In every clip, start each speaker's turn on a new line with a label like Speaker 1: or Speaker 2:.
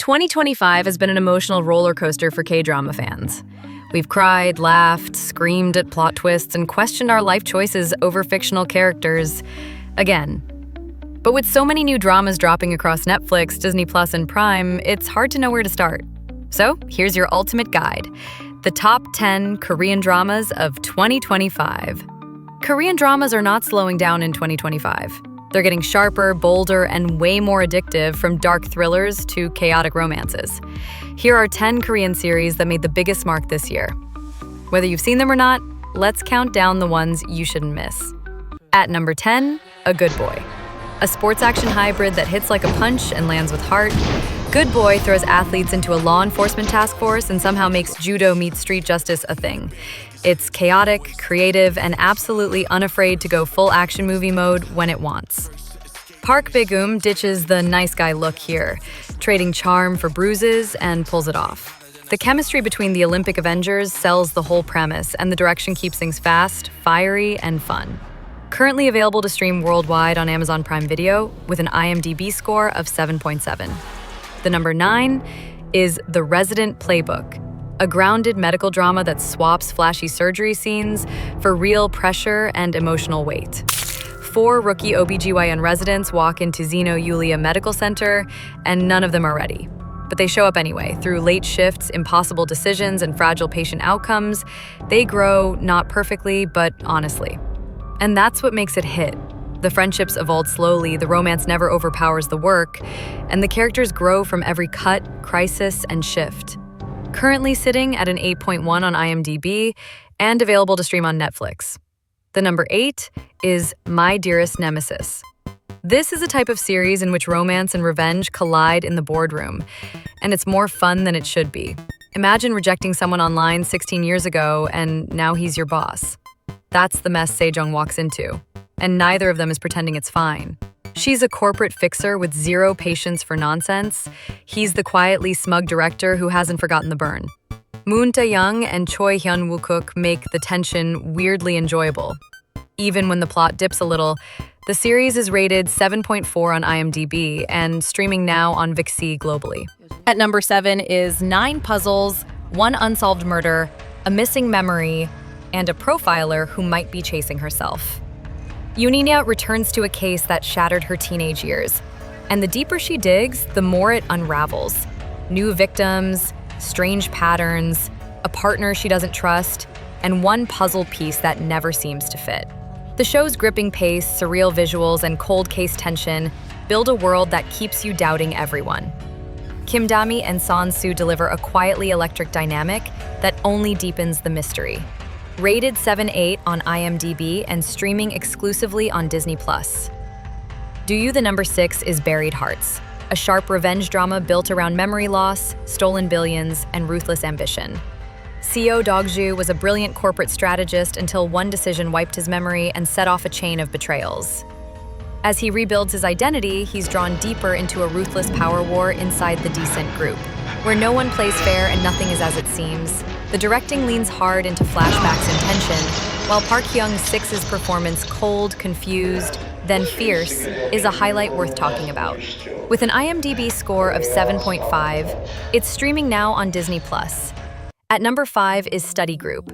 Speaker 1: 2025 has been an emotional roller coaster for K-drama fans. We've cried, laughed, screamed at plot twists, and questioned our life choices over fictional characters again. But with so many new dramas dropping across Netflix, Disney Plus, and Prime, it's hard to know where to start. So here's your ultimate guide: the top 10 Korean dramas of 2025. Korean dramas are not slowing down in 2025. They're getting sharper, bolder, and way more addictive, from dark thrillers to chaotic romances. Here are 10 Korean series that made the biggest mark this year. Whether you've seen them or not, let's count down the ones you shouldn't miss. At number 10, A Good Boy. A sports action hybrid that hits like a punch and lands with heart, Good Boy throws athletes into a law enforcement task force and somehow makes judo meet street justice a thing. It's chaotic, creative, and absolutely unafraid to go full action movie mode when it wants. Park Bigum ditches the nice guy look here, trading charm for bruises, and pulls it off. The chemistry between the Olympic Avengers sells the whole premise, and the direction keeps things fast, fiery, and fun. Currently available to stream worldwide on Amazon Prime Video with an IMDb score of 7.7. The number 9 is The Resident Playbook, a grounded medical drama that swaps flashy surgery scenes for real pressure and emotional weight. 4 rookie OBGYN residents walk into Zeno Yulia Medical Center, and none of them are ready. But they show up anyway. Through late shifts, impossible decisions, and fragile patient outcomes, they grow, not perfectly, but honestly. And that's what makes it hit. The friendships evolve slowly, the romance never overpowers the work, and the characters grow from every cut, crisis, and shift. Currently sitting at an 8.1 on IMDb and available to stream on Netflix. The number 8 is My Dearest Nemesis. This is a type of series in which romance and revenge collide in the boardroom, and it's more fun than it should be. Imagine rejecting someone online 16 years ago, and now he's your boss. That's the mess Sejong walks into, and neither of them is pretending it's fine. She's a corporate fixer with zero patience for nonsense. He's the quietly smug director who hasn't forgotten the burn. Moon Tae-young and Choi Hyun-wookuk make the tension weirdly enjoyable. Even when the plot dips a little, the series is rated 7.4 on IMDb and streaming now on Viki globally. At number 7 is 9 puzzles, 1 unsolved murder, a missing memory, and a profiler who might be chasing herself. Yooninya returns to a case that shattered her teenage years, and the deeper she digs, the more it unravels. New victims, strange patterns, a partner she doesn't trust, and one puzzle piece that never seems to fit. The show's gripping pace, surreal visuals, and cold case tension build a world that keeps you doubting everyone. Kim Dami and Son Soo deliver a quietly electric dynamic that only deepens the mystery. Rated 7.8 on IMDb and streaming exclusively on Disney Plus. The number 6 is Buried Hearts, a sharp revenge drama built around memory loss, stolen billions, and ruthless ambition. Seo Dogju was a brilliant corporate strategist until one decision wiped his memory and set off a chain of betrayals. As he rebuilds his identity, he's drawn deeper into a ruthless power war inside the Decent group, where no one plays fair and nothing is as it seems. The directing leans hard into flashbacks and tension, while Park Hyung-sik's performance, cold, confused, then fierce, is a highlight worth talking about. With an IMDb score of 7.5, it's streaming now on Disney Plus. At number 5 is Study Group,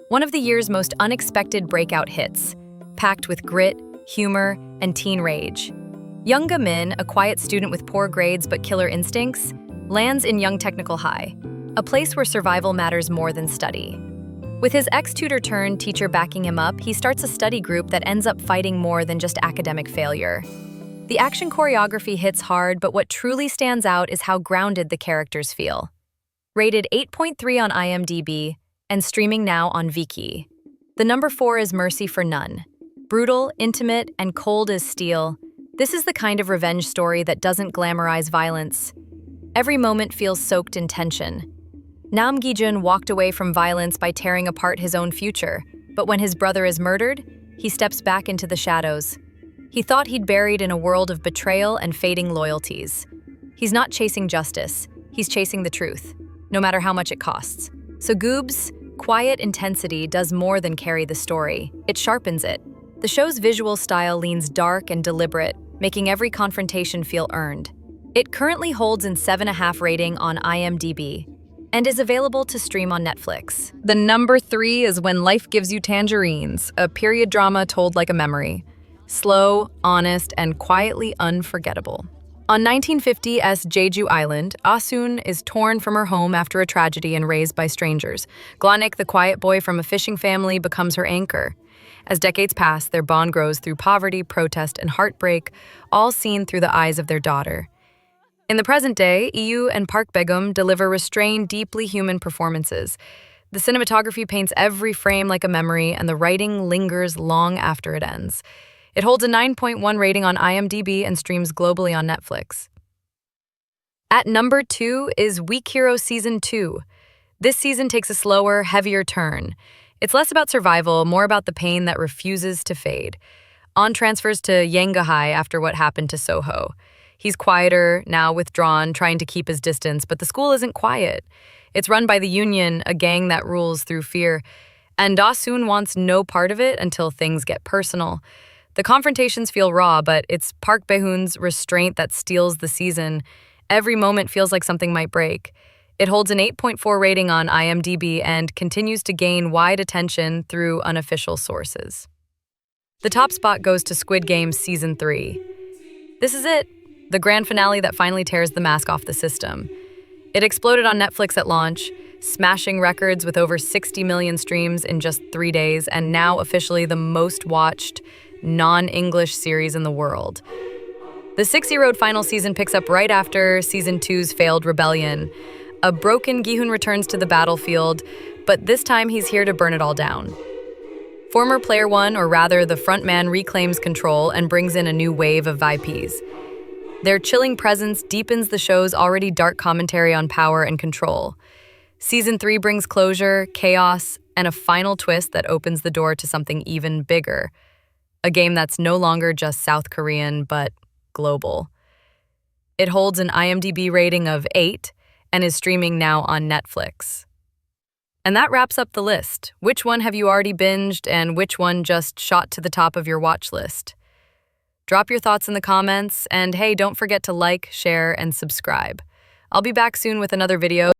Speaker 1: one of the year's most unexpected breakout hits, packed with grit, humor, and teen rage. Younga Min, a quiet student with poor grades but killer instincts, lands in Young Technical High, a place where survival matters more than study. With his ex-tutor turned teacher backing him up, he starts a study group that ends up fighting more than just academic failure. The action choreography hits hard, but what truly stands out is how grounded the characters feel. Rated 8.3 on IMDb and streaming now on Viki. The number 4 is Mercy for None. Brutal, intimate, and cold as steel, this is the kind of revenge story that doesn't glamorize violence. Every moment feels soaked in tension. Nam Gi-jun walked away from violence by tearing apart his own future, but when his brother is murdered, he steps back into the shadows. He thought he'd buried in a world of betrayal and fading loyalties. He's not chasing justice, he's chasing the truth, no matter how much it costs. So Goob's quiet intensity does more than carry the story, it sharpens it. The show's visual style leans dark and deliberate, making every confrontation feel earned. It currently holds an 7.5 rating on IMDb and is available to stream on Netflix. The number 3 is When Life Gives You Tangerines, a period drama told like a memory. Slow, honest, and quietly unforgettable. On 1950s Jeju Island, Ah-soon is torn from her home after a tragedy and raised by strangers. Glanik, the quiet boy from a fishing family, becomes her anchor. As decades pass, their bond grows through poverty, protest, and heartbreak, all seen through the eyes of their daughter. In the present day, EU and Park Begum deliver restrained, deeply human performances. The cinematography paints every frame like a memory, and the writing lingers long after it ends. It holds a 9.1 rating on IMDb and streams globally on Netflix. At number 2 is Weak Hero Season 2. This season takes a slower, heavier turn. It's less about survival, more about the pain that refuses to fade. On transfers to Yanggahai after what happened to Soho. He's quieter, now withdrawn, trying to keep his distance, but the school isn't quiet. It's run by the Union, a gang that rules through fear, and Ah-soon wants no part of it until things get personal. The confrontations feel raw, but it's Park Bae-hoon's restraint that steals the season. Every moment feels like something might break. It holds an 8.4 rating on IMDb and continues to gain wide attention through unofficial sources. The top spot goes to Squid Game Season 3. This is it. The grand finale that finally tears the mask off the system. It exploded on Netflix at launch, smashing records with over 60 million streams in just 3 days, and now officially the most watched non-English series in the world. The 6-year-old final season picks up right after Season 2's failed rebellion. A broken Gi-hoon returns to the battlefield, but this time he's here to burn it all down. Former Player One, or rather the frontman, reclaims control and brings in a new wave of VIPs. Their chilling presence deepens the show's already dark commentary on power and control. Season 3 brings closure, chaos, and a final twist that opens the door to something even bigger. A game that's no longer just South Korean, but global. It holds an IMDb rating of 8 and is streaming now on Netflix. And that wraps up the list. Which one have you already binged and which one just shot to the top of your watch list? Drop your thoughts in the comments, and hey, don't forget to like, share, and subscribe. I'll be back soon with another video.